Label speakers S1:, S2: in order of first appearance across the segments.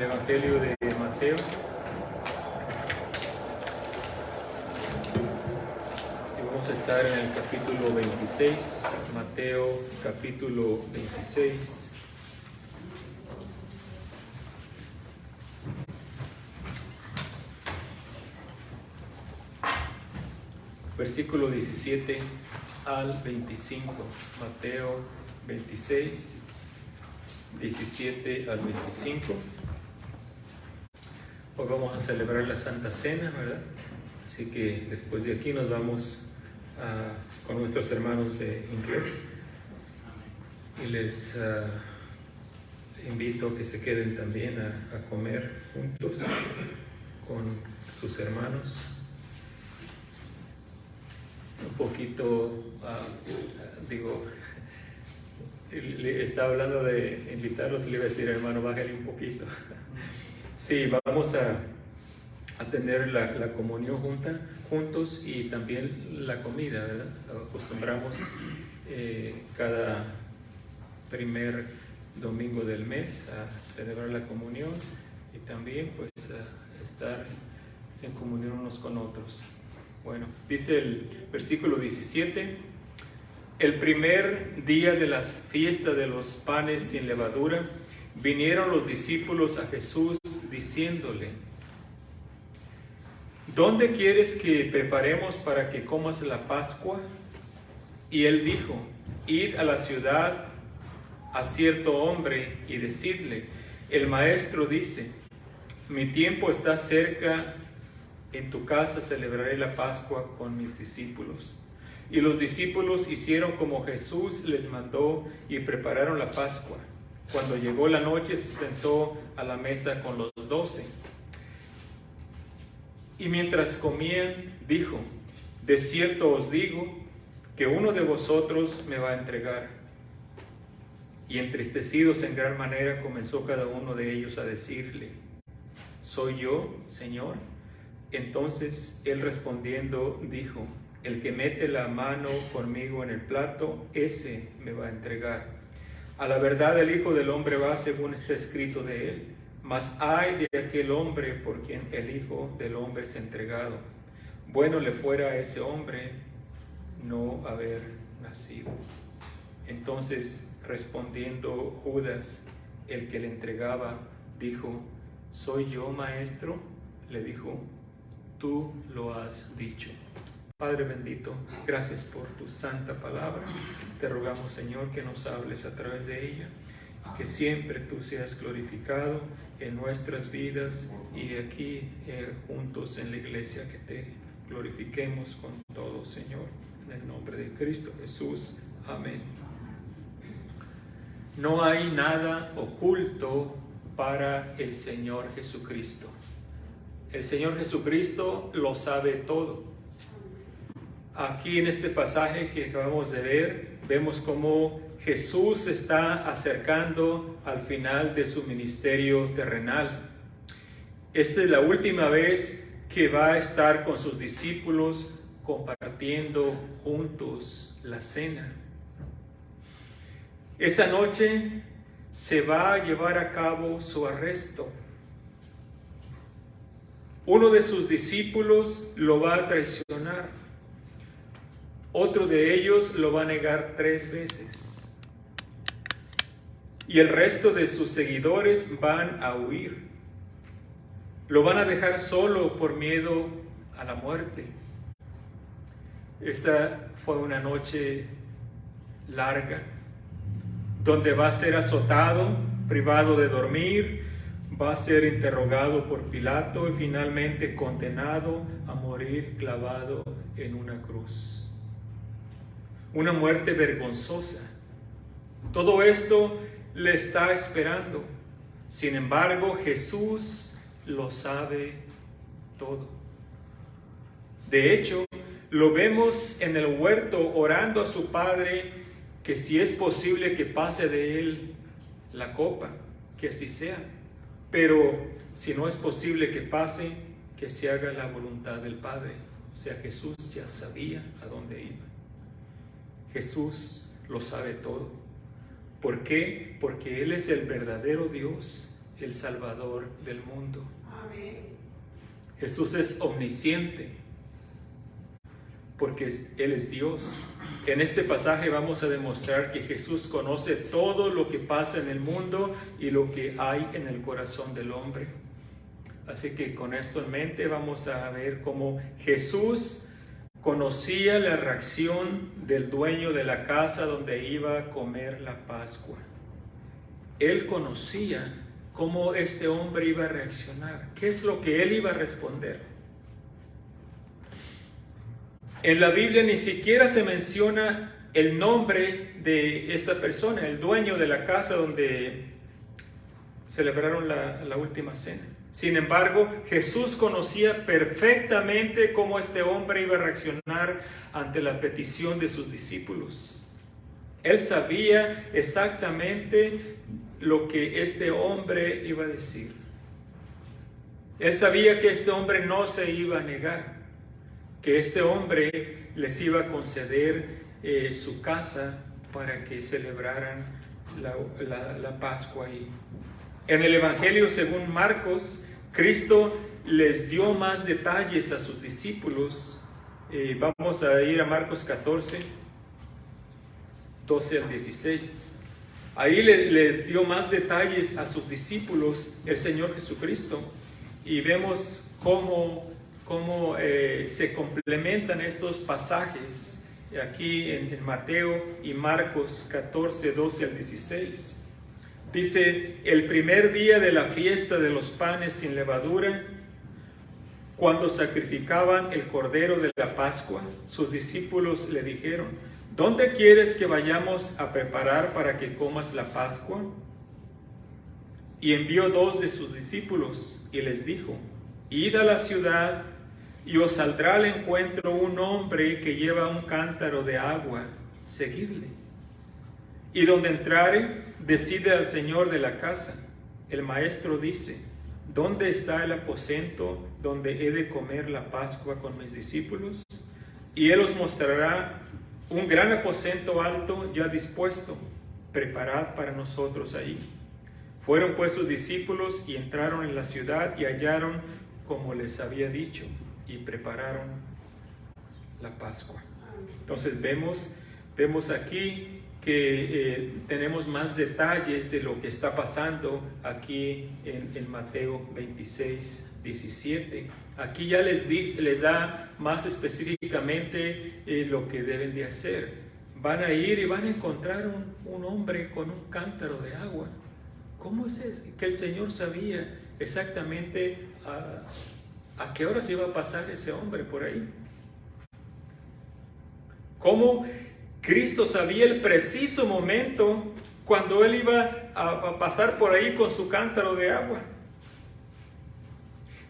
S1: el Evangelio de Mateo. Y vamos a estar en el capítulo 26, Mateo capítulo 26. Versículo 17 al 25, Mateo 26, 17 al 25. Hoy vamos a celebrar la Santa Cena, ¿verdad? Así que después de aquí nos vamos con nuestros hermanos de inglés. Y les invito a que se queden también a comer juntos con sus hermanos. Un poquito, le estaba hablando de invitarlos, le iba a decir, hermano, bájale un poquito. Sí, vamos a tener la comunión juntos y también la comida, ¿verdad? Acostumbramos cada primer domingo del mes a celebrar la comunión y también pues a estar en comunión unos con otros. Bueno, dice el versículo 17, el primer día de la fiesta de los panes sin levadura, vinieron los discípulos a Jesús diciéndole, ¿dónde quieres que preparemos para que comas la Pascua? Y él dijo, id a la ciudad a cierto hombre y decidle, el maestro dice, mi tiempo está cerca, en tu casa celebraré la Pascua con mis discípulos. Y los discípulos hicieron como Jesús les mandó y prepararon la Pascua. Cuando llegó la noche se sentó a la mesa con los 12. Y mientras comían, dijo, de cierto os digo que uno de vosotros me va a entregar. Y entristecidos en gran manera comenzó cada uno de ellos a decirle, ¿soy yo, Señor? Entonces él respondiendo dijo, el que mete la mano conmigo en el plato, ese me va a entregar. A la verdad el Hijo del Hombre va según está escrito de él, mas ay de aquel hombre por quien el Hijo del Hombre es entregado. Bueno le fuera a ese hombre no haber nacido. Entonces respondiendo Judas, el que le entregaba, dijo, ¿soy yo, maestro? Le dijo, tú lo has dicho. Padre bendito, gracias por tu santa palabra. Te rogamos, Señor, que nos hables a través de ella, que siempre tú seas glorificado en nuestras vidas y aquí juntos en la iglesia, que te glorifiquemos con todo, Señor, en el nombre de Cristo Jesús. Amén. No hay nada oculto para el Señor Jesucristo. El Señor Jesucristo lo sabe todo. Aquí en este pasaje que acabamos de ver, vemos cómo Jesús se está acercando al final de su ministerio terrenal. Esta es la última vez que va a estar con sus discípulos compartiendo juntos la cena. Esa noche se va a llevar a cabo su arresto. Uno de sus discípulos lo va a traicionar. Otro de ellos lo va a negar 3 veces. Y el resto de sus seguidores van a huir. Lo van a dejar solo por miedo a la muerte. Esta fue una noche larga, donde va a ser azotado, privado de dormir, va a ser interrogado por Pilato y finalmente condenado a morir clavado en una cruz. Una muerte vergonzosa. Todo esto le está esperando. Sin embargo, Jesús lo sabe todo. De hecho, lo vemos en el huerto orando a su Padre que si es posible que pase de él la copa, que así sea. Pero si no es posible que pase, que se haga la voluntad del Padre. O sea, Jesús ya sabía a dónde iba. Jesús lo sabe todo. ¿Por qué? Porque Él es el verdadero Dios, el Salvador del mundo.
S2: Amén.
S1: Jesús es omnisciente, porque Él es Dios. En este pasaje vamos a demostrar que Jesús conoce todo lo que pasa en el mundo y lo que hay en el corazón del hombre. Así que con esto en mente vamos a ver cómo Jesús conocía la reacción del dueño de la casa donde iba a comer la Pascua. Él conocía cómo este hombre iba a reaccionar, qué es lo que él iba a responder. En la Biblia ni siquiera se menciona el nombre de esta persona, el dueño de la casa donde celebraron la última cena. Sin embargo, Jesús conocía perfectamente cómo este hombre iba a reaccionar ante la petición de sus discípulos. Él sabía exactamente lo que este hombre iba a decir. Él sabía que este hombre no se iba a negar, que este hombre les iba a conceder su casa para que celebraran la Pascua ahí. En el Evangelio según Marcos, Cristo les dio más detalles a sus discípulos. Vamos a ir a Marcos 14, 12 al 16. Ahí le dio más detalles a sus discípulos el Señor Jesucristo. Y vemos cómo se complementan estos pasajes aquí en Mateo y Marcos 14, 12 al 16. Dice, el primer día de la fiesta de los panes sin levadura, cuando sacrificaban el cordero de la Pascua, sus discípulos le dijeron, ¿dónde quieres que vayamos a preparar para que comas la Pascua? Y envió 2 de sus discípulos y les dijo, id a la ciudad y os saldrá al encuentro un hombre que lleva un cántaro de agua, seguidle. Y donde entrare, decide al señor de la casa. El maestro dice, ¿dónde está el aposento donde he de comer la Pascua con mis discípulos? Y él os mostrará un gran aposento alto ya dispuesto, preparad para nosotros ahí. Fueron pues sus discípulos y entraron en la ciudad y hallaron como les había dicho y prepararon la Pascua. Entonces vemos aquí que tenemos más detalles de lo que está pasando aquí en Mateo 26, 17. Aquí ya les da más específicamente lo que deben de hacer. Van a ir y van a encontrar un hombre con un cántaro de agua. ¿Cómo es que el Señor sabía exactamente a qué hora se iba a pasar ese hombre por ahí? ¿Cómo Cristo sabía el preciso momento cuando Él iba a pasar por ahí con su cántaro de agua?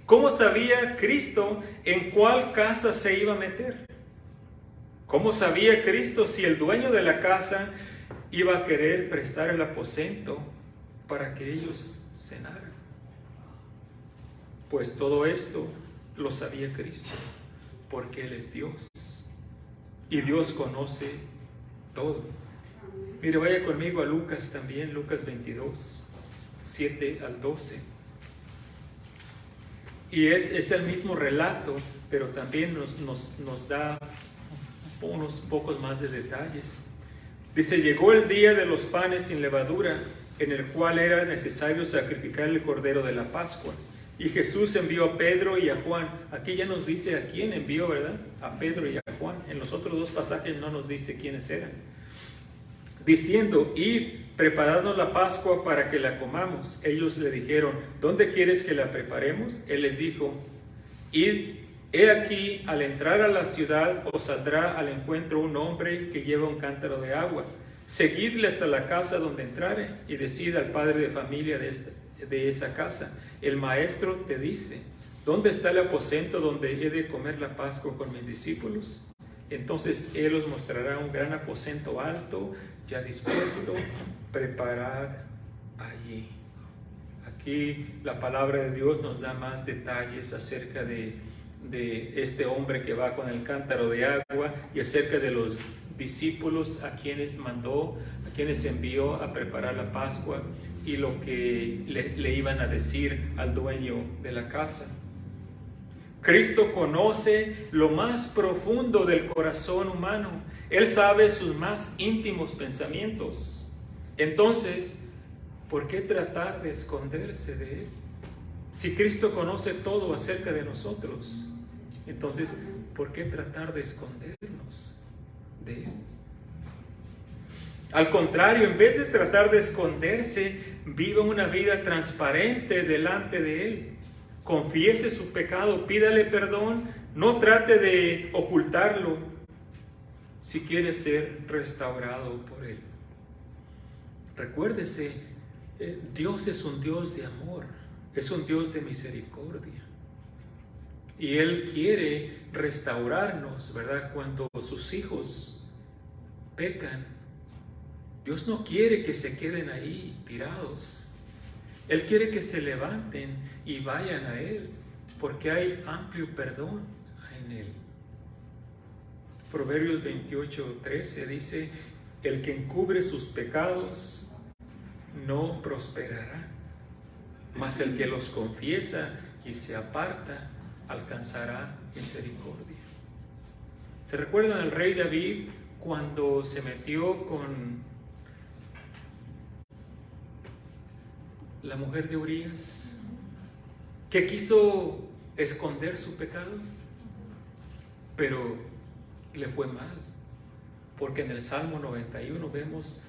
S1: ¿Cómo sabía Cristo en cuál casa se iba a meter? ¿Cómo sabía Cristo si el dueño de la casa iba a querer prestar el aposento para que ellos cenaran? Pues todo esto lo sabía Cristo, porque Él es Dios. Y Dios conoce todo. Mire, vaya conmigo a Lucas también, Lucas 22, 7 al 12. Y es el mismo relato, pero también nos da unos pocos más de detalles. Dice, llegó el día de los panes sin levadura, en el cual era necesario sacrificar el cordero de la Pascua. Y Jesús envió a Pedro y a Juan. Aquí ya nos dice a quién envió, ¿verdad? A Pedro y a Juan. En los otros 2 pasajes no nos dice quiénes eran. Diciendo, id, preparadnos la Pascua para que la comamos. Ellos le dijeron, ¿dónde quieres que la preparemos? Él les dijo, id, he aquí, al entrar a la ciudad os saldrá al encuentro un hombre que lleva un cántaro de agua. Seguidle hasta la casa donde entrare y decid al padre de familia de esa casa. El maestro te dice, ¿dónde está el aposento donde he de comer la Pascua con mis discípulos? Entonces Él os mostrará un gran aposento alto, ya dispuesto, preparad allí. Aquí la palabra de Dios nos da más detalles acerca de este hombre que va con el cántaro de agua y acerca de los discípulos a quienes mandó, a quienes envió a preparar la Pascua. y lo que le iban a decir al dueño de la casa. Cristo conoce lo más profundo del corazón humano. Él sabe sus más íntimos pensamientos. Entonces, ¿por qué tratar de esconderse de Él? Si Cristo conoce todo acerca de nosotros, entonces, ¿por qué tratar de escondernos de Él? Al contrario, en vez de tratar de esconderse, viva una vida transparente delante de Él. Confiese su pecado, pídale perdón, no trate de ocultarlo si quiere ser restaurado por Él. Recuérdese, Dios es un Dios de amor, es un Dios de misericordia. Y Él quiere restaurarnos, ¿verdad? Cuando sus hijos pecan, Dios no quiere que se queden ahí tirados. Él quiere que se levanten y vayan a Él, porque hay amplio perdón en Él. Proverbios 28:13 dice: el que encubre sus pecados no prosperará, mas el que los confiesa y se aparta alcanzará misericordia. ¿Se recuerdan al rey David cuando se metió con la mujer de Urías, que quiso esconder su pecado, pero le fue mal? Porque en el Salmo 91 vemos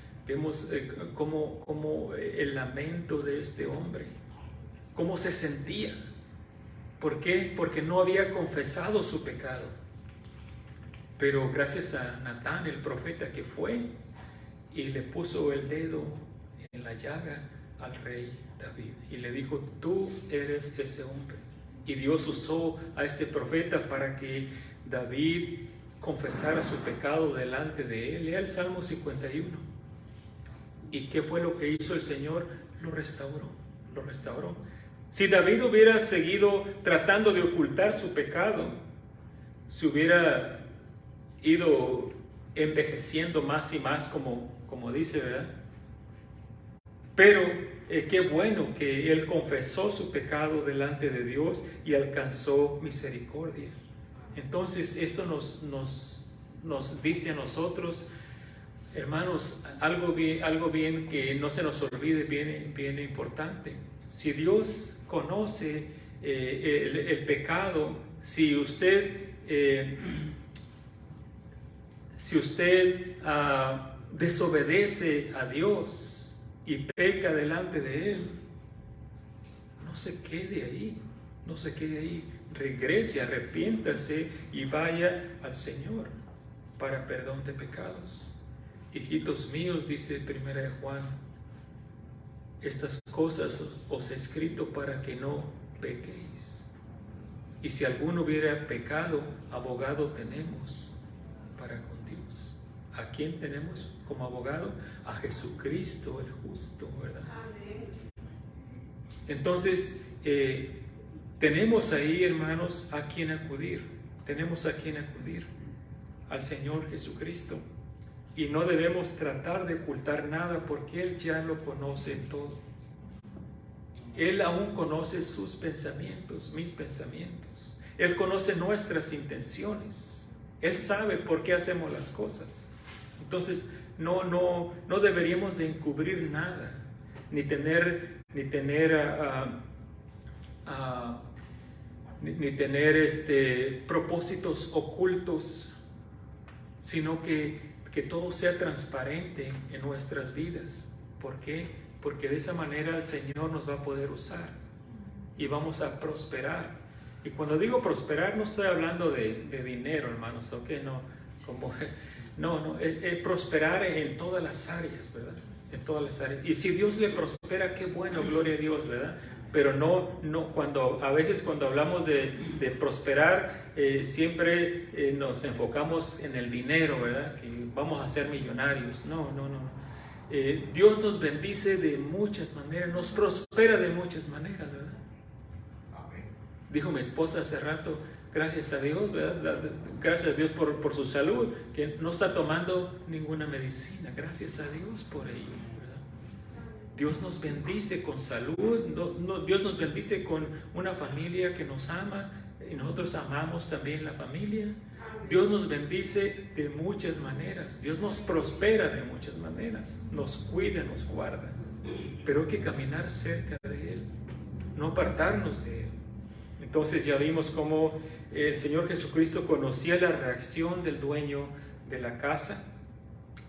S1: cómo el lamento de este hombre, cómo se sentía. ¿Por qué? Porque no había confesado su pecado. Pero gracias a Natán, el profeta, que fue y le puso el dedo en la llaga al rey David y le dijo: tú eres ese hombre. Y Dios usó a este profeta para que David confesara su pecado delante de él. Lea el Salmo 51. ¿Y qué fue lo que hizo el Señor? Lo restauró. Si David hubiera seguido tratando de ocultar su pecado, se hubiera ido envejeciendo más y más, como dice, ¿verdad? Pero qué bueno que él confesó su pecado delante de Dios y alcanzó misericordia. Entonces esto nos dice a nosotros, hermanos, algo bien que no se nos olvide, bien importante. Si Dios conoce el pecado, si usted desobedece a Dios y peca delante de Él, no se quede ahí, regrese, arrepiéntase y vaya al Señor para perdón de pecados. Hijitos míos, dice 1 de Juan, estas cosas os he escrito para que no pequéis. Y si alguno hubiera pecado, abogado tenemos para con Dios. ¿A quién tenemos como abogado? A Jesucristo el justo, ¿verdad? Amén. Entonces, tenemos ahí, hermanos, a quien acudir. Tenemos a quien acudir, al Señor Jesucristo. Y no debemos tratar de ocultar nada, porque Él ya lo conoce todo. Él aún conoce sus pensamientos, mis pensamientos. Él conoce nuestras intenciones. Él sabe por qué hacemos las cosas. Entonces, no deberíamos de encubrir nada, ni tener propósitos ocultos, sino que todo sea transparente en nuestras vidas. ¿Por qué? Porque de esa manera el Señor nos va a poder usar y vamos a prosperar. Y cuando digo prosperar, no estoy hablando de dinero, hermanos, ¿ok? Prosperar en todas las áreas, ¿verdad? En todas las áreas. Y si Dios le prospera, qué bueno, gloria a Dios, ¿verdad? Pero a veces cuando hablamos de prosperar, siempre nos enfocamos en el dinero, ¿verdad? Que vamos a ser millonarios. No. Dios nos bendice de muchas maneras, nos prospera de muchas maneras, ¿verdad? Amén. Dijo mi esposa hace rato, gracias a Dios, ¿verdad? Gracias a Dios por su salud, que no está tomando ninguna medicina. Gracias a Dios por ello, ¿verdad? Dios nos bendice con salud, Dios nos bendice con una familia que nos ama y nosotros amamos también la familia. Dios nos bendice de muchas maneras, Dios nos prospera de muchas maneras, nos cuida, nos guarda, pero hay que caminar cerca de Él, no apartarnos de Él. Entonces ya vimos cómo el Señor Jesucristo conocía la reacción del dueño de la casa.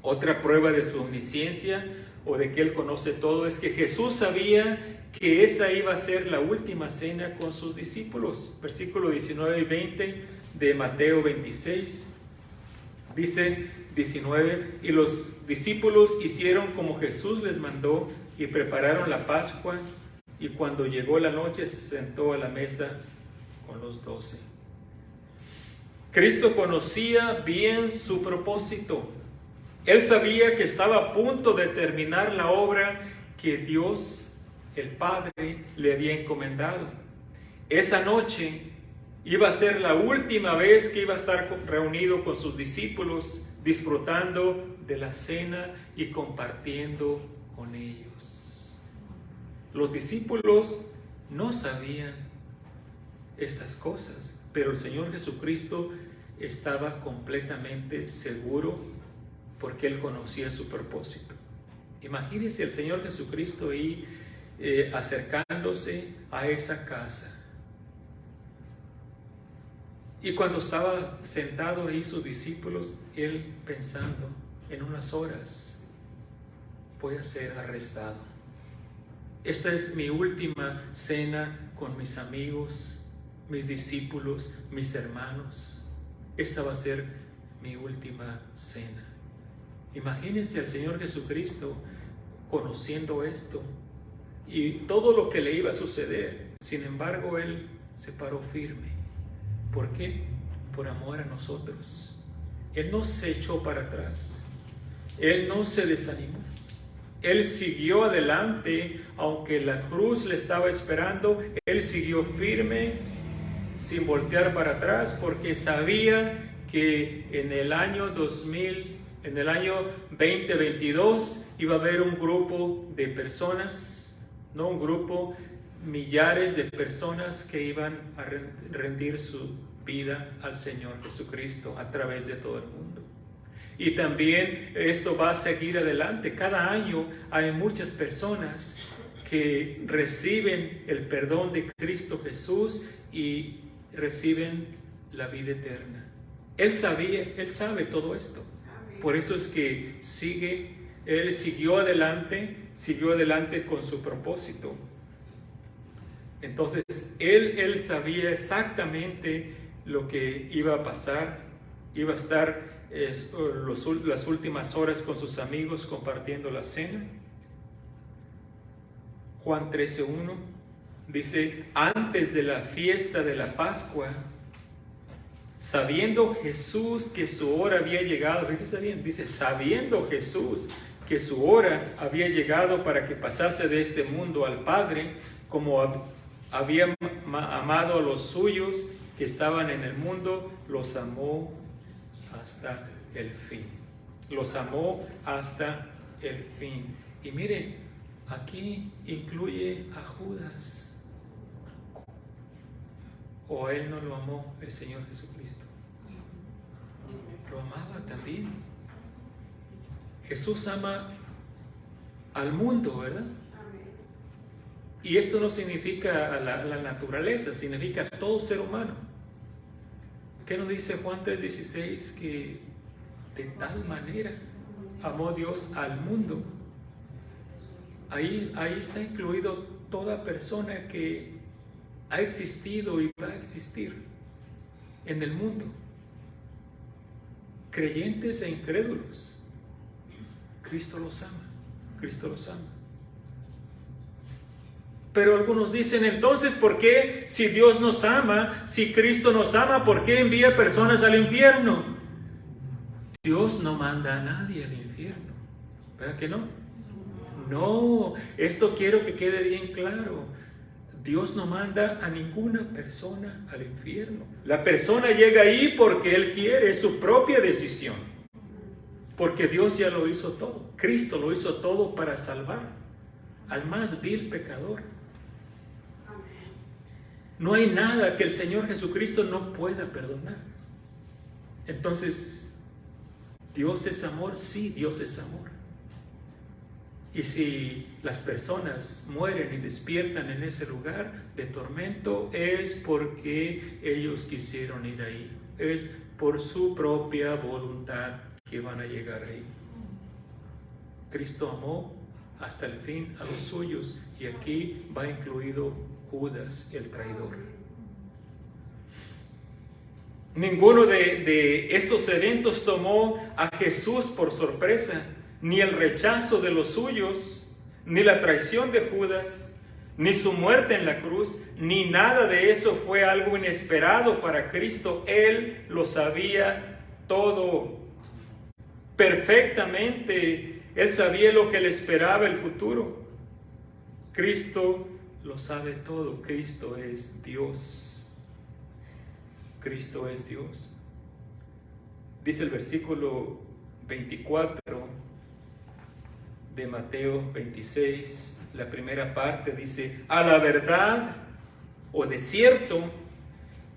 S1: Otra prueba de su omnisciencia o de que Él conoce todo es que Jesús sabía que esa iba a ser la última cena con sus discípulos. Versículo 19 y 20 de Mateo 26. Dice 19, y los discípulos hicieron como Jesús les mandó y prepararon la Pascua, y cuando llegó la noche se sentó a la mesa con los 12. Cristo conocía bien su propósito. Él sabía que estaba a punto de terminar la obra que Dios, el Padre, le había encomendado. Esa noche iba a ser la última vez que iba a estar reunido con sus discípulos, disfrutando de la cena y compartiendo con ellos. Los discípulos no sabían estas cosas, pero el Señor Jesucristo estaba completamente seguro porque Él conocía su propósito. Imagínense el Señor Jesucristo ahí acercándose a esa casa. Y cuando estaba sentado ahí sus discípulos, Él pensando, en unas horas voy a ser arrestado. Esta es mi última cena con mis amigos, mis discípulos, mis hermanos. Esta va a ser mi última cena. Imagínense al Señor Jesucristo conociendo esto y todo lo que le iba a suceder. Sin embargo, Él se paró firme. ¿Por qué? Por amor a nosotros. Él no se echó para atrás. Él no se desanimó. Él siguió adelante, aunque la cruz le estaba esperando. Él siguió firme, sin voltear para atrás, porque sabía que en el año 2022 iba a haber un grupo de personas, no un grupo, millares de personas que iban a rendir su vida al Señor Jesucristo a través de todo el mundo. Y también esto va a seguir adelante. Cada año hay muchas personas que reciben el perdón de Cristo Jesús y reciben la vida eterna. Él sabe todo esto. Por eso es que Él siguió adelante con su propósito. Entonces, Él sabía exactamente lo que iba a pasar. Iba a estar las últimas horas con sus amigos compartiendo la cena. Juan 13:1 dice, antes de la fiesta de la Pascua, sabiendo Jesús que su hora había llegado, fíjese bien, dice, sabiendo Jesús que su hora había llegado para que pasase de este mundo al Padre, como había amado a los suyos que estaban en el mundo, los amó hasta el fin. Los amó hasta el fin. Y mire, aquí incluye a Judas. ¿O él no lo amó el Señor Jesucristo? Lo amaba también. Jesús ama al mundo, ¿verdad? Y esto no significa a la naturaleza, significa a todo ser humano. ¿Qué nos dice Juan 3:16? Que de tal manera amó Dios al mundo. Ahí está incluido toda persona que ha existido y va a existir en el mundo. Creyentes e incrédulos. Cristo los ama. Cristo los ama. Pero algunos dicen, entonces, ¿por qué si Dios nos ama, si Cristo nos ama, por qué envía personas al infierno? Dios no manda a nadie al infierno. ¿Verdad que no? No, esto quiero que quede bien claro. Dios no manda a ninguna persona al infierno. La persona llega ahí porque Él quiere, es su propia decisión. Porque Dios ya lo hizo todo. Cristo lo hizo todo para salvar. al más vil pecador. No hay nada que el Señor Jesucristo no pueda perdonar. Entonces, ¿Dios es amor? Sí, Dios es amor. Y si las personas mueren y despiertan en ese lugar de tormento, es porque ellos quisieron ir ahí. Es por su propia voluntad que van a llegar ahí. Cristo amó hasta el fin a los suyos, y aquí va incluido Judas, el traidor. Ninguno de estos eventos tomó a Jesús por sorpresa. Ni el rechazo de los suyos, ni la traición de Judas, ni su muerte en la cruz, ni nada de eso fue algo inesperado para Cristo. Él lo sabía todo perfectamente. Él sabía lo que le esperaba el futuro. Cristo lo sabe todo. Cristo es Dios. Cristo es Dios. Dice el versículo 24 de Mateo 26, la primera parte dice: a la verdad, o de cierto,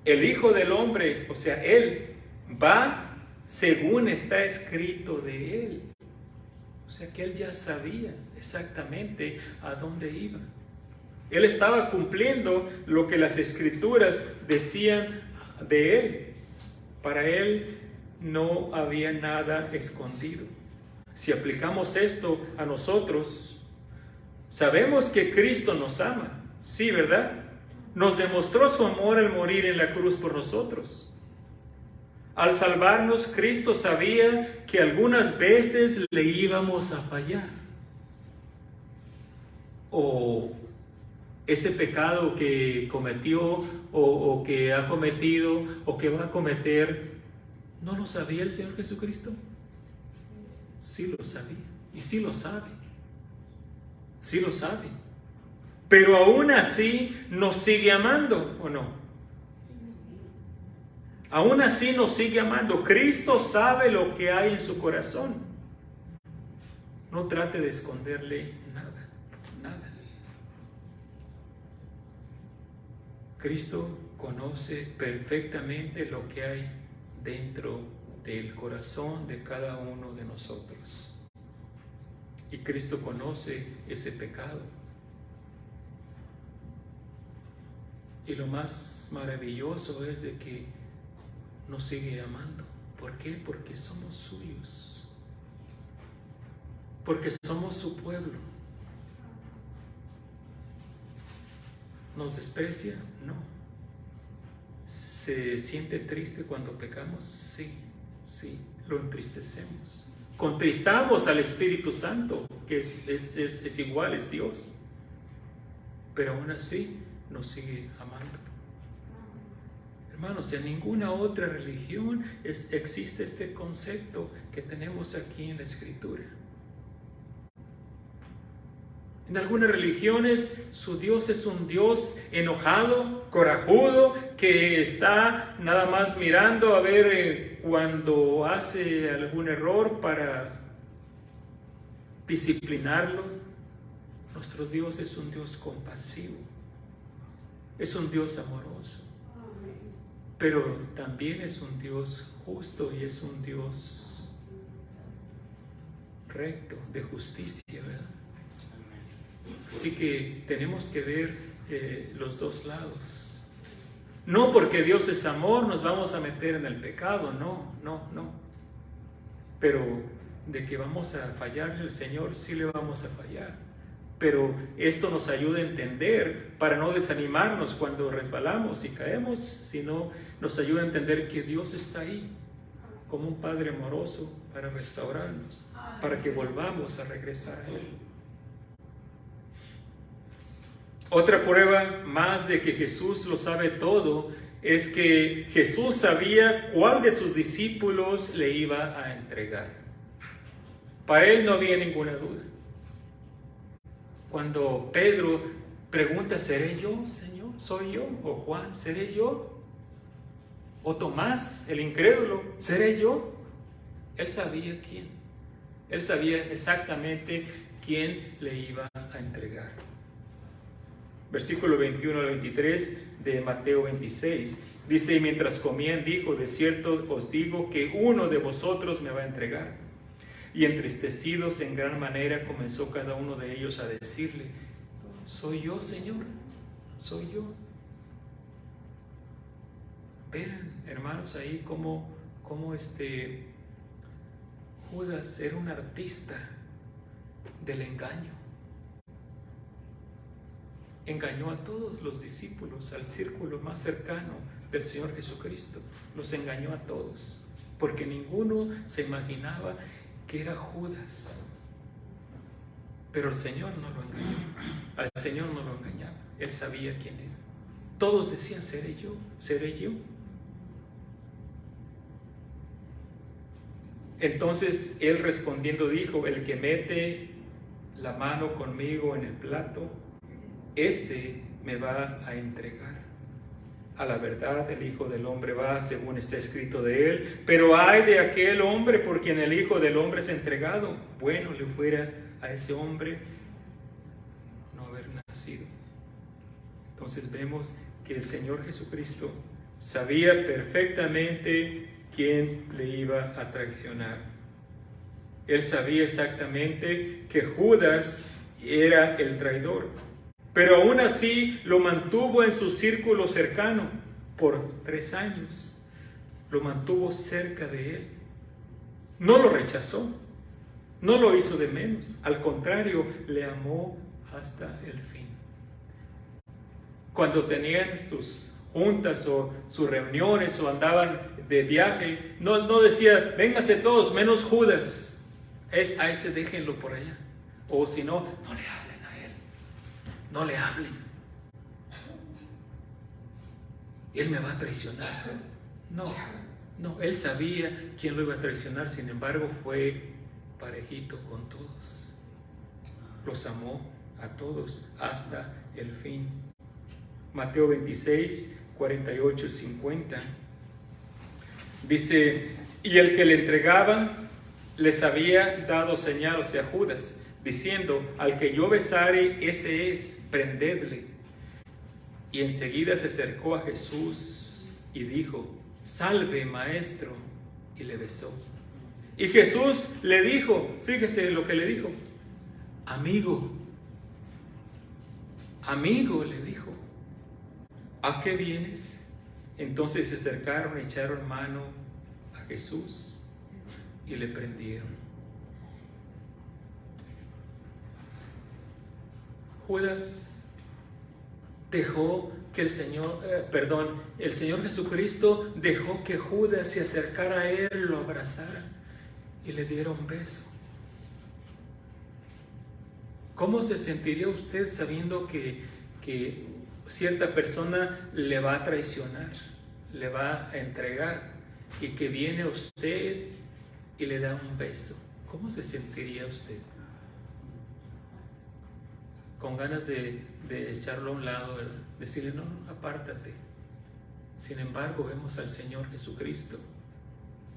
S1: el Hijo del Hombre, o sea, Él, va según está escrito de Él. O sea que Él ya sabía exactamente a dónde iba. Él estaba cumpliendo lo que las Escrituras decían de Él. Para Él no había nada escondido. Si aplicamos esto a nosotros, sabemos que Cristo nos ama, sí, ¿verdad? Nos demostró su amor al morir en la cruz por nosotros. Al salvarnos, Cristo sabía que algunas veces le íbamos a fallar. O ese pecado que cometió, o que ha cometido, o que va a cometer, ¿no lo sabía el Señor Jesucristo? Sí lo sabía, y sí lo sabe. Sí lo sabe. Pero aún así nos sigue amando, ¿o no? Aún así nos sigue amando. Cristo sabe lo que hay en su corazón. No trate de esconderle nada, nada. Cristo conoce perfectamente lo que hay dentro del corazón de cada uno de nosotros. Y Cristo conoce ese pecado. Y lo más maravilloso es de que nos sigue amando. ¿Por qué? Porque somos suyos. Porque somos su pueblo. ¿Nos desprecia? No. ¿Se siente triste cuando pecamos? Sí. Sí, lo entristecemos. Contristamos al Espíritu Santo, que es igual, es Dios. Pero aún así nos sigue amando. Hermanos, en ninguna otra religión existe este concepto que tenemos aquí en la Escritura. En algunas religiones su Dios es un Dios enojado, corajudo, que está nada más mirando a ver cuando hace algún error para disciplinarlo. Nuestro Dios es un Dios compasivo, es un Dios amoroso, pero también es un Dios justo y es un Dios recto, de justicia, ¿verdad? Así que tenemos que ver los dos lados. No porque Dios es amor nos vamos a meter en el pecado, no. Pero de que vamos a fallarle al Señor, sí le vamos a fallar. Pero esto nos ayuda a entender, para no desanimarnos cuando resbalamos y caemos, sino nos ayuda a entender que Dios está ahí, como un Padre amoroso, para restaurarnos, para que volvamos a regresar a Él. Otra prueba más de que Jesús lo sabe todo es que Jesús sabía cuál de sus discípulos le iba a entregar. Para Él no había ninguna duda. Cuando Pedro pregunta: ¿seré yo, Señor? ¿Soy yo? O Juan: ¿seré yo? O Tomás, el incrédulo: ¿seré yo? Él sabía quién. Él sabía exactamente quién le iba a a entregar. Versículo 21 al 23 de Mateo 26. Dice, y mientras comían dijo, de cierto os digo que uno de vosotros me va a entregar. Y entristecidos en gran manera comenzó cada uno de ellos a decirle, soy yo, Señor, soy yo. Vean, hermanos, ahí cómo Judas era un artista del engaño. Engañó a todos los discípulos, al círculo más cercano del Señor Jesucristo. Los engañó a todos, porque ninguno se imaginaba que era Judas. Pero el Señor no lo engañó. Al Señor no lo engañaba. Él sabía quién era. Todos decían, seré yo, seré yo. Entonces él respondiendo dijo, el que mete la mano conmigo en el plato, ese me va a entregar. A la verdad el Hijo del Hombre va según está escrito de él, pero ay de aquel hombre por quien el Hijo del Hombre es entregado. Bueno le fuera a ese hombre no haber nacido. Entonces vemos que el Señor Jesucristo sabía perfectamente quién le iba a traicionar. Él sabía exactamente que Judas era el traidor, pero aún así lo mantuvo en su círculo cercano por 3 años. Lo mantuvo cerca de él. No lo rechazó, no lo hizo de menos. Al contrario, le amó hasta el fin. Cuando tenían sus juntas o sus reuniones o andaban de viaje, no decía, vénganse todos menos Judas, a ese déjenlo por allá, o si no, no le hablen a él, no le hablen, él me va a traicionar. No, él sabía quién lo iba a traicionar, sin embargo fue parejito con todos, los amó a todos hasta el fin. Mateo 26, 48 y 50. Dice, y el que le entregaba les había dado señal, o sea, Judas, diciendo, al que yo besare, ese es, prendedle. Y enseguida se acercó a Jesús y dijo, salve, maestro, y le besó. Y Jesús le dijo, fíjese lo que le dijo, amigo, le dijo, ¿a qué vienes? Entonces se acercaron, echaron mano a Jesús y le prendieron. Judas dejó que el Señor Jesucristo dejó que Judas se acercara a él, lo abrazara y le diera un beso. ¿Cómo se sentiría usted sabiendo que cierta persona le va a traicionar, le va a entregar y que viene a usted y le da un beso? ¿Cómo se sentiría usted? Con ganas de echarlo a un lado, ¿verdad? Decirle, no, apártate. Sin embargo, vemos al Señor Jesucristo,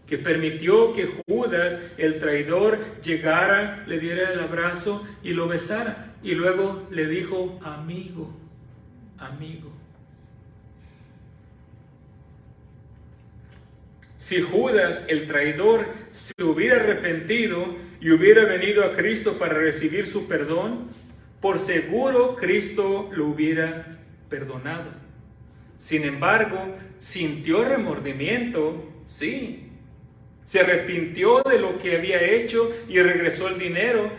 S1: que permitió que Judas, el traidor, llegara, le diera el abrazo y lo besara. Y luego le dijo, amigo. Si Judas, el traidor, se hubiera arrepentido y hubiera venido a Cristo para recibir su perdón, por seguro Cristo lo hubiera perdonado. Sin embargo, sintió remordimiento, sí. Se arrepintió de lo que había hecho y regresó el dinero,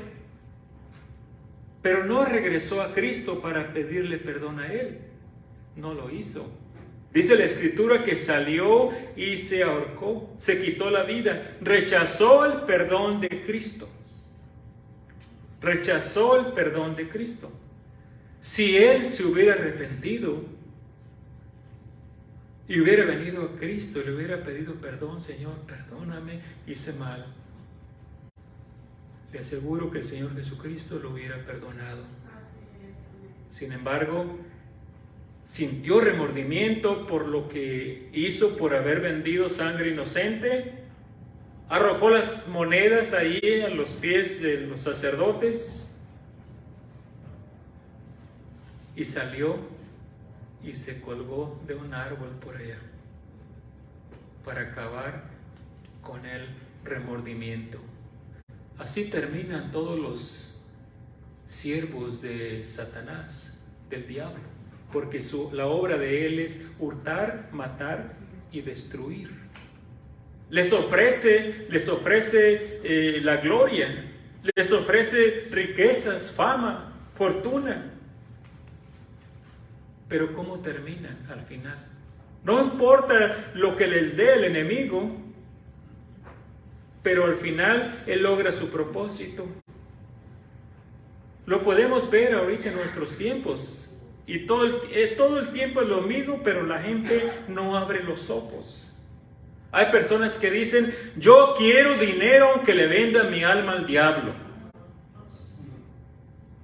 S1: pero no regresó a Cristo para pedirle perdón a él. No lo hizo. Dice la Escritura que salió y se ahorcó, se quitó la vida, rechazó el perdón de Cristo. Rechazó el perdón de Cristo. Si él se hubiera arrepentido y hubiera venido a Cristo, le hubiera pedido perdón, Señor, perdóname, hice mal, le aseguro que el Señor Jesucristo lo hubiera perdonado. Sin embargo, sintió remordimiento por lo que hizo, por haber vendido sangre inocente, arrojó las monedas ahí a los pies de los sacerdotes y salió y se colgó de un árbol por allá para acabar con el remordimiento. Así terminan todos los siervos de Satanás, del diablo, porque la obra de él es hurtar, matar y destruir. Les ofrece la gloria, les ofrece riquezas, fama, fortuna. Pero ¿cómo terminan al final? No importa lo que les dé el enemigo, pero al final él logra su propósito. Lo podemos ver ahorita en nuestros tiempos. Y todo el tiempo es lo mismo, pero la gente no abre los ojos. Hay personas que dicen, yo quiero dinero aunque le venda mi alma al diablo.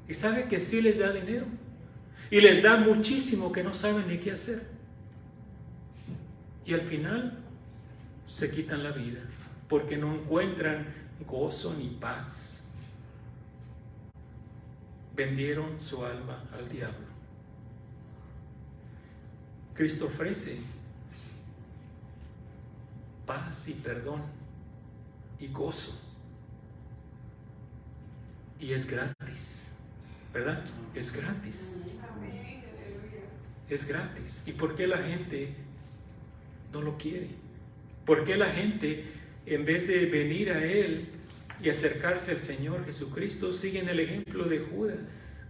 S1: Y sabe que sí les da dinero. Y les da muchísimo que no saben ni qué hacer. Y al final se quitan la vida porque no encuentran gozo ni paz. Vendieron su alma al diablo. Cristo ofrece paz y perdón y gozo. Y es gratis, ¿verdad? Es gratis. Es gratis. ¿Y por qué la gente no lo quiere? ¿Por qué la gente, en vez de venir a Él y acercarse al Señor Jesucristo, siguen el ejemplo de Judas?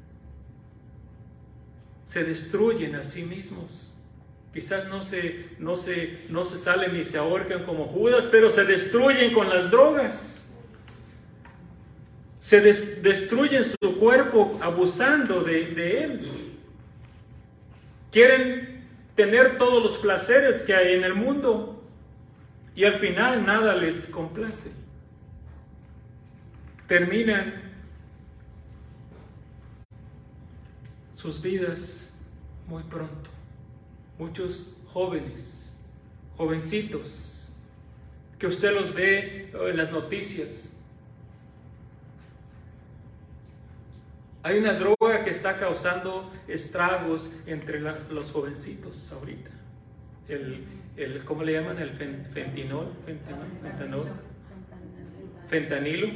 S1: Se destruyen a sí mismos. Quizás no se salen ni se ahorcan como Judas, pero se destruyen con las drogas. Se destruyen su cuerpo abusando de él. Quieren tener todos los placeres que hay en el mundo y al final nada les complace. Terminan sus vidas muy pronto. Muchos jóvenes, jovencitos, que usted los ve en las noticias. Hay una droga que está causando estragos entre los jovencitos ahorita. ¿Cómo le llaman? El fentanilo.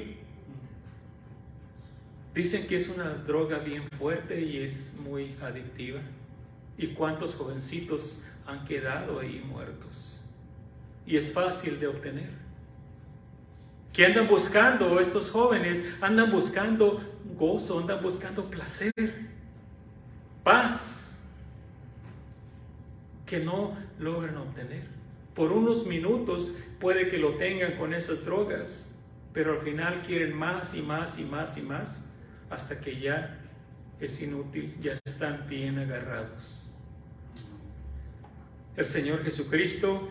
S1: Dicen que es una droga bien fuerte y es muy adictiva. ¿Y cuántos jovencitos han quedado ahí muertos? Y es fácil de obtener. ¿Qué andan buscando estos jóvenes? Andan buscando gozo, andan buscando placer, paz, que no logran obtener. Por unos minutos puede que lo tengan con esas drogas, pero al final quieren más y más y más y más, hasta que ya es inútil, ya están bien agarrados. El Señor Jesucristo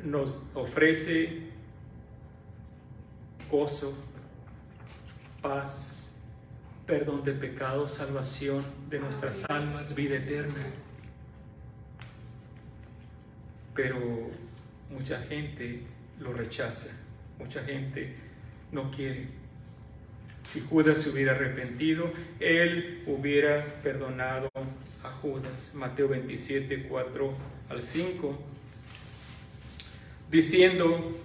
S1: nos ofrece gozo, paz, perdón de pecados, salvación de nuestras almas, vida eterna. Pero mucha gente lo rechaza, mucha gente no quiere. Si Judas se hubiera arrepentido, él hubiera perdonado a Judas. Mateo 27, 4 al 5, diciendo,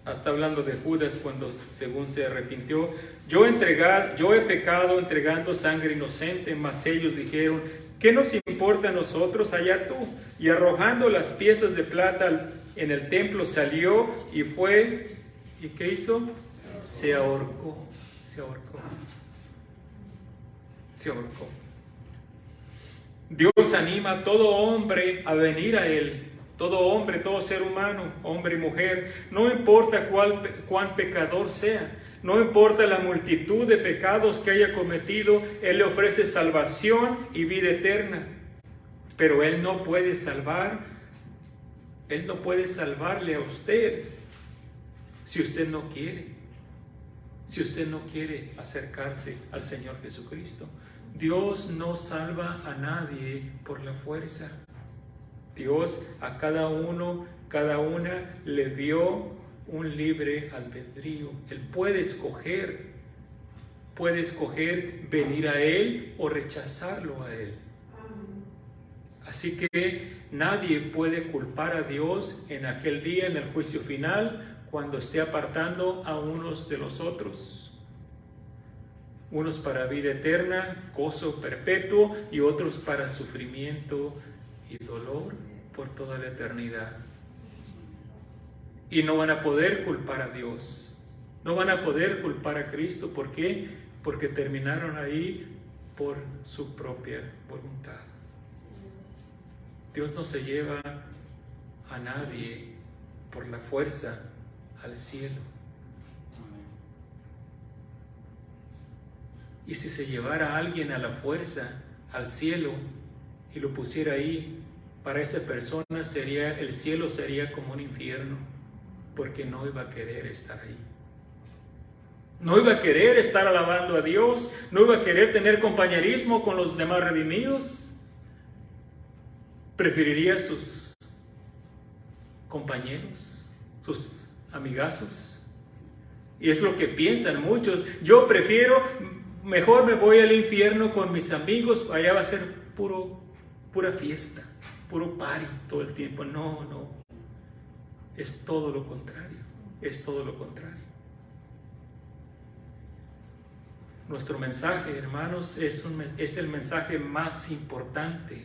S1: hasta hablando de Judas cuando según se arrepintió, yo he pecado entregando sangre inocente, mas ellos dijeron, ¿qué nos importa a nosotros? Allá tú. Y arrojando las piezas de plata en el templo salió y fue, ¿y qué hizo? Se ahorcó. Dios anima a todo hombre a venir a Él. Todo hombre, todo ser humano, hombre y mujer, no importa cuán pecador sea, no importa la multitud de pecados que haya cometido, Él le ofrece salvación y vida eterna. Pero Él no puede salvarle a usted si usted no quiere. Si usted no quiere acercarse al Señor Jesucristo. Dios no salva a nadie por la fuerza. Dios a cada uno, cada una le dio un libre albedrío. Él puede escoger venir a Él o rechazarlo a Él. Así que nadie puede culpar a Dios en aquel día, en el juicio final, cuando esté apartando a unos de los otros. Unos para vida eterna, gozo perpetuo, y otros para sufrimiento y dolor por toda la eternidad. Y no van a poder culpar a Dios. No van a poder culpar a Cristo. ¿Por qué? Porque terminaron ahí por su propia voluntad. Dios no se lleva a nadie por la fuerza al cielo. Y si se llevara a alguien a la fuerza al cielo y lo pusiera ahí, para esa persona el cielo sería como un infierno, porque no iba a querer estar ahí. No iba a querer estar alabando a Dios, no iba a querer tener compañerismo con los demás redimidos. Preferiría sus compañeros, sus amigazos. Y es lo que piensan muchos. Yo prefiero, mejor me voy al infierno con mis amigos, allá va a ser pura fiesta, puro party todo el tiempo. No, es todo lo contrario, es todo lo contrario. Nuestro mensaje, hermanos, es el mensaje más importante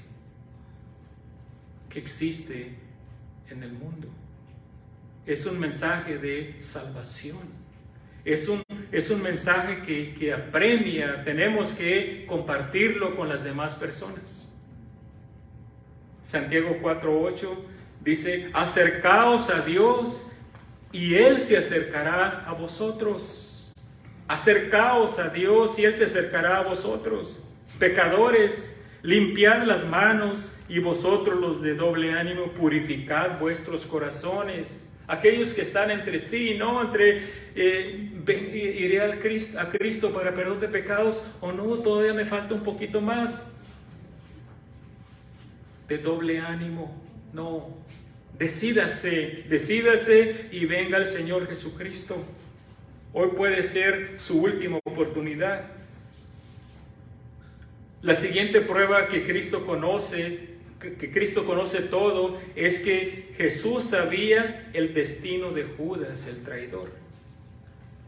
S1: que existe en el mundo. Es un mensaje de salvación. Es un mensaje que apremia. Tenemos que compartirlo con las demás personas. Santiago 4:8 dice: acercaos a Dios y Él se acercará a vosotros. Acercaos a Dios y Él se acercará a vosotros. Pecadores, limpiad las manos, y vosotros los de doble ánimo, purificad vuestros corazones. Aquellos que están entre sí, ¿no? Iré a Cristo para perdón de pecados, o no, todavía me falta un poquito más. De doble ánimo, no. Decídase y venga el Señor Jesucristo. Hoy puede ser su última oportunidad. La siguiente prueba que Cristo conoce todo, es que Jesús sabía el destino de Judas, el traidor.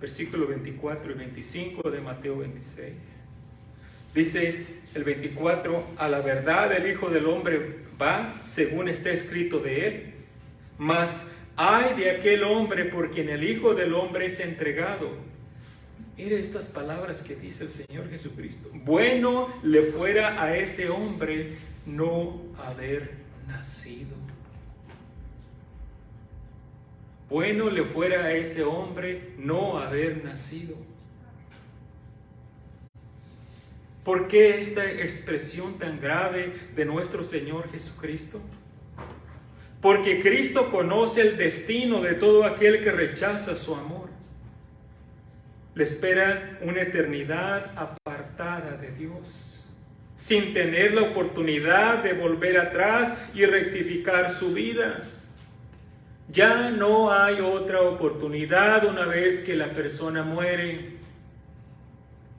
S1: Versículos 24 y 25 de Mateo 26. Dice el 24: a la verdad el Hijo del Hombre va según está escrito de él, mas ay de aquel hombre por quien el Hijo del Hombre es entregado. Mire estas palabras que dice el Señor Jesucristo: bueno le fuera a ese hombre no haber nacido. Bueno le fuera a ese hombre no haber nacido. ¿Por qué esta expresión tan grave de nuestro Señor Jesucristo? Porque Cristo conoce el destino de todo aquel que rechaza su amor. Le espera una eternidad apartada de Dios, sin tener la oportunidad de volver atrás y rectificar su vida. Ya no hay otra oportunidad una vez que la persona muere.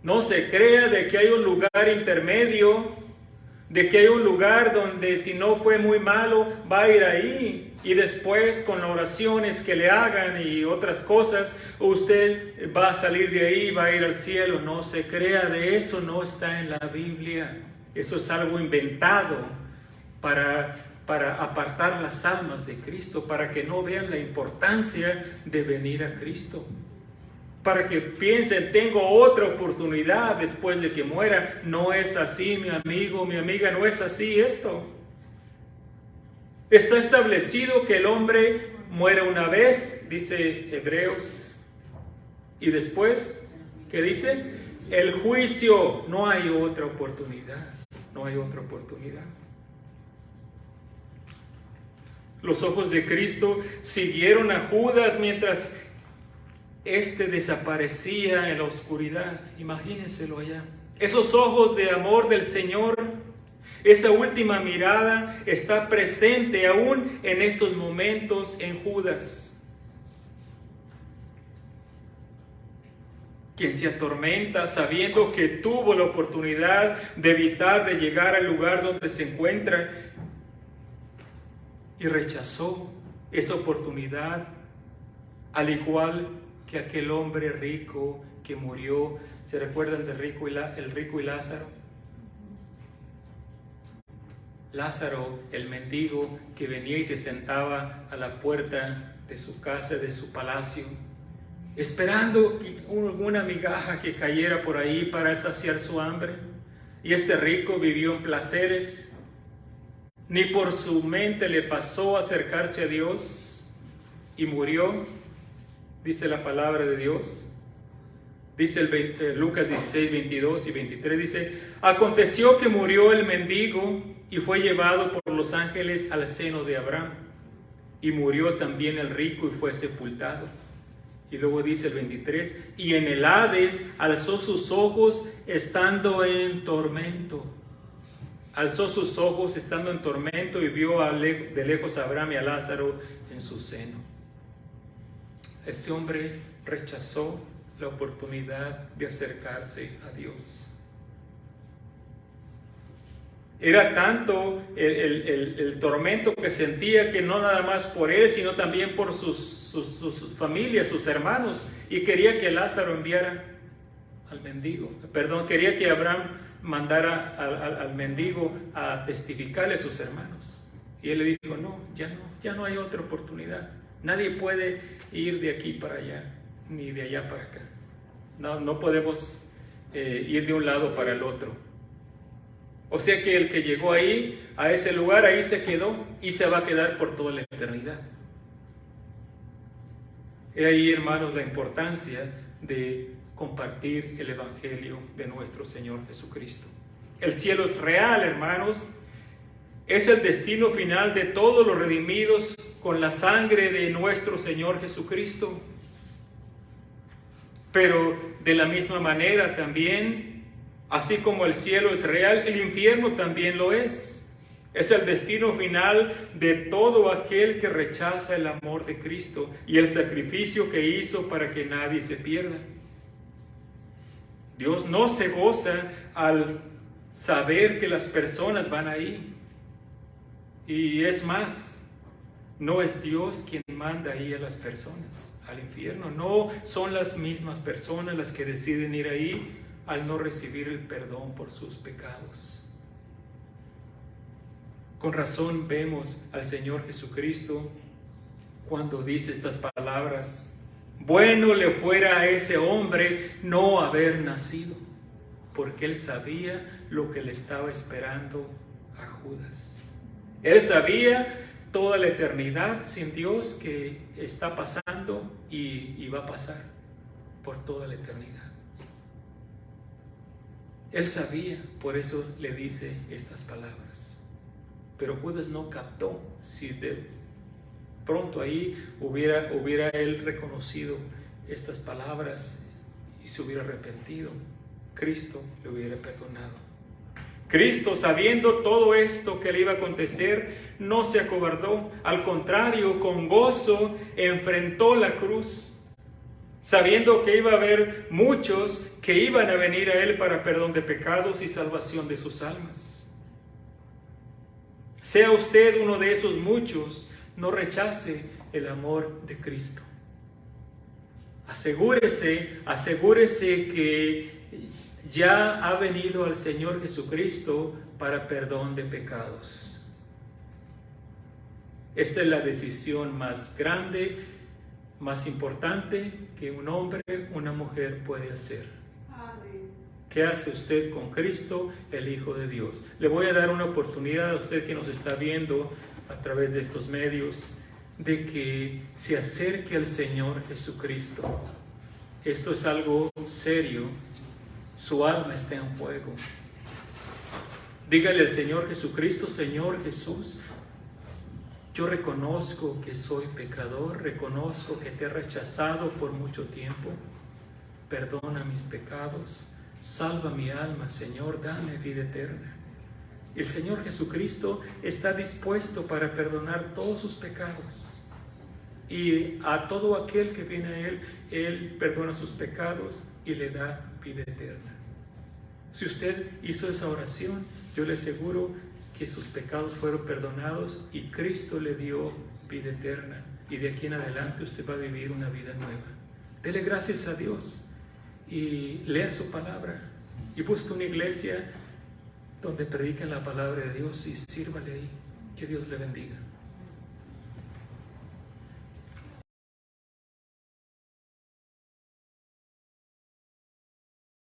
S1: No se crea de que hay un lugar intermedio, de que hay un lugar donde si no fue muy malo va a ir ahí, y después con las oraciones que le hagan y otras cosas usted va a salir de ahí y va a ir al cielo. No se crea de eso, no está en la Biblia. Eso es algo inventado para apartar las almas de Cristo, para que no vean la importancia de venir a Cristo, para que piensen: tengo otra oportunidad después de que muera. No es así, mi amigo, mi amiga, no es así esto. Está establecido que el hombre muere una vez, dice Hebreos, y después, ¿qué dice? El juicio. No hay otra oportunidad, no hay otra oportunidad. Los ojos de Cristo siguieron a Judas mientras éste desaparecía en la oscuridad. Imagínenselo allá. Esos ojos de amor del Señor, esa última mirada está presente aún en estos momentos en Judas, quien se atormenta sabiendo que tuvo la oportunidad de evitar de llegar al lugar donde se encuentra, y rechazó esa oportunidad, al igual que aquel hombre rico que murió. ¿Se recuerdan del el rico y Lázaro? Lázaro, el mendigo que venía y se sentaba a la puerta de su casa, de su palacio, esperando alguna migaja que cayera por ahí para saciar su hambre. Y este rico vivió en placeres, ni por su mente le pasó acercarse a Dios y murió, dice la palabra de Dios. Dice Lucas 16, 22 y 23, dice: aconteció que murió el mendigo y fue llevado por los ángeles al seno de Abraham. Y murió también el rico y fue sepultado. Y luego dice el 23, y en el Hades alzó sus ojos estando en tormento. Alzó sus ojos estando en tormento y vio de lejos a Abraham y a Lázaro en su seno. Este hombre rechazó la oportunidad de acercarse a Dios. Era tanto el tormento que sentía, que no nada más por él, sino también por sus familias, sus hermanos, y quería que Lázaro enviara al mendigo, quería que Abraham mandara al mendigo a testificarle a sus hermanos. Y él le dijo: no, ya no hay otra oportunidad. Nadie puede ir de aquí para allá, ni de allá para acá. No podemos ir de un lado para el otro. O sea que el que llegó ahí, a ese lugar, ahí se quedó y se va a quedar por toda la eternidad. He ahí, hermanos, la importancia de compartir el Evangelio de nuestro Señor Jesucristo. El cielo es real, hermanos. Es el destino final de todos los redimidos con la sangre de nuestro Señor Jesucristo. Pero de la misma manera también, así como el cielo es real, el infierno también lo es. Es el destino final de todo aquel que rechaza el amor de Cristo y el sacrificio que hizo para que nadie se pierda. Dios no se goza al saber que las personas van ahí. Y es más, no es Dios quien manda ahí a las personas al infierno. No son las mismas personas las que deciden ir ahí al no recibir el perdón por sus pecados. Con razón vemos al Señor Jesucristo cuando dice estas palabras: bueno le fuera a ese hombre no haber nacido, porque él sabía lo que le estaba esperando a Judas. Él sabía toda la eternidad sin Dios que está pasando y va a pasar por toda la eternidad. Él sabía, por eso le dice estas palabras. Pero Judas no captó. Si de pronto ahí hubiera él reconocido estas palabras y se hubiera arrepentido, Cristo le hubiera perdonado. Cristo, sabiendo todo esto que le iba a acontecer, no se acobardó. Al contrario, con gozo enfrentó la cruz, sabiendo que iba a haber muchos que iban a venir a él para perdón de pecados y salvación de sus almas. Sea usted uno de esos muchos, no rechace el amor de Cristo. Asegúrese que ya ha venido al Señor Jesucristo para perdón de pecados. Esta es la decisión más grande, más importante que un hombre, una mujer puede hacer. ¿Qué hace usted con Cristo, el Hijo de Dios? Le voy a dar una oportunidad a usted que nos está viendo a través de estos medios, de que se acerque al Señor Jesucristo. Esto es algo serio. Su alma está en juego. Dígale al Señor Jesucristo: Señor Jesús, yo reconozco que soy pecador, reconozco que te he rechazado por mucho tiempo. Perdona mis pecados. Salva mi alma, Señor, dame vida eterna. El Señor Jesucristo está dispuesto para perdonar todos sus pecados. Y a todo aquel que viene a Él, Él perdona sus pecados y le da vida eterna. Si usted hizo esa oración, yo le aseguro que sus pecados fueron perdonados y Cristo le dio vida eterna. Y de aquí en adelante usted va a vivir una vida nueva. Dele gracias a Dios y lea su palabra. Y busque una iglesia donde prediquen la palabra de Dios y sírvale ahí. Que Dios le bendiga.